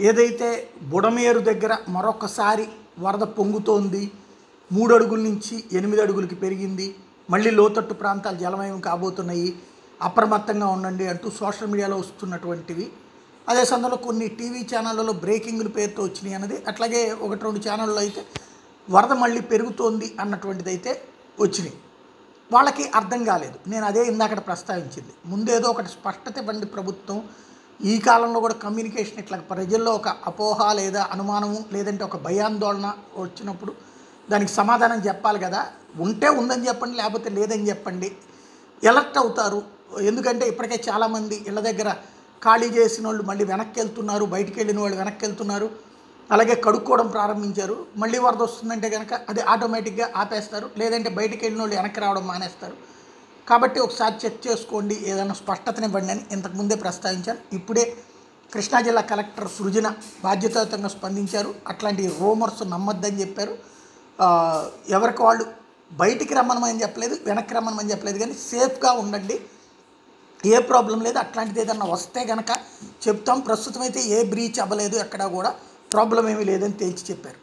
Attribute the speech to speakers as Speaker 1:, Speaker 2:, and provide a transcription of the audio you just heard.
Speaker 1: ఏదైతే బుడమేరు దగ్గర మరొకసారి వరద పొంగుతోంది, 3 అడుగుల నుంచి 8 అడుగులకి పెరిగింది, మళ్ళీ లోతట్టు ప్రాంతాలు జలమయం కాబోతున్నాయి, అప్రమత్తంగా ఉండండి అంటూ సోషల్ మీడియాలో వస్తున్నటువంటివి. అదే సందర్భంలో కొన్ని టీవీ ఛానళ్ళలో బ్రేకింగ్ల పేరుతో వచ్చినాయి అన్నది, అట్లాగే 1-2 ఛానళ్ళు అయితే వరద మళ్ళీ పెరుగుతోంది అన్నటువంటిది అయితే వచ్చినాయి. వాళ్ళకి అర్థం కాలేదు. నేను అదే ఇందాకడ ప్రస్తావించింది. ముందేదో ఒకటి స్పష్టత ఇవ్వండి ప్రభుత్వం. ఈ కాలంలో కూడా కమ్యూనికేషన్ ఇట్లా ప్రజల్లో ఒక అపోహ లేదా అనుమానము లేదంటే ఒక భయాందోళన వచ్చినప్పుడు దానికి సమాధానం చెప్పాలి కదా. ఉంటే ఉందని చెప్పండి, లేకపోతే లేదని చెప్పండి. ఎలర్ట్ అవుతారు. ఎందుకంటే ఇప్పటికే చాలామంది ఇళ్ళ దగ్గర ఖాళీ చేసిన వాళ్ళు మళ్ళీ వెనక్కి వెళ్తున్నారు, బయటికి వెళ్ళిన వాళ్ళు వెనక్కి వెళ్తున్నారు, అలాగే కడుక్కోవడం ప్రారంభించారు. మళ్ళీ వరద వస్తుందంటే కనుక అది ఆటోమేటిక్గా ఆపేస్తారు, లేదంటే బయటికి వెళ్ళిన వాళ్ళు వెనక్కి రావడం మానేస్తారు. కాబట్టి ఒకసారి చెక్ చేసుకోండి, ఏదైనా స్పష్టతనివ్వండి అని ఇంతకుముందే ప్రస్తావించాను. ఇప్పుడే కృష్ణా జిల్లా కలెక్టర్ సృజన బాధ్యతాయుతంగా స్పందించారు. అట్లాంటి రూమర్స్ నమ్మొద్దని చెప్పారు. ఎవరికి వాళ్ళు బయటికి రమ్మనమని చెప్పలేదు, వెనక్కి రమ్మనమని చెప్పలేదు, కానీ సేఫ్గా ఉండండి, ఏ ప్రాబ్లం లేదు. అట్లాంటిది ఏదన్నా వస్తే కనుక చెప్తాం. ప్రస్తుతం అయితే ఏ బ్రీచ్ అవ్వలేదు, ఎక్కడా కూడా ప్రాబ్లం ఏమీ లేదని తేల్చి చెప్పారు.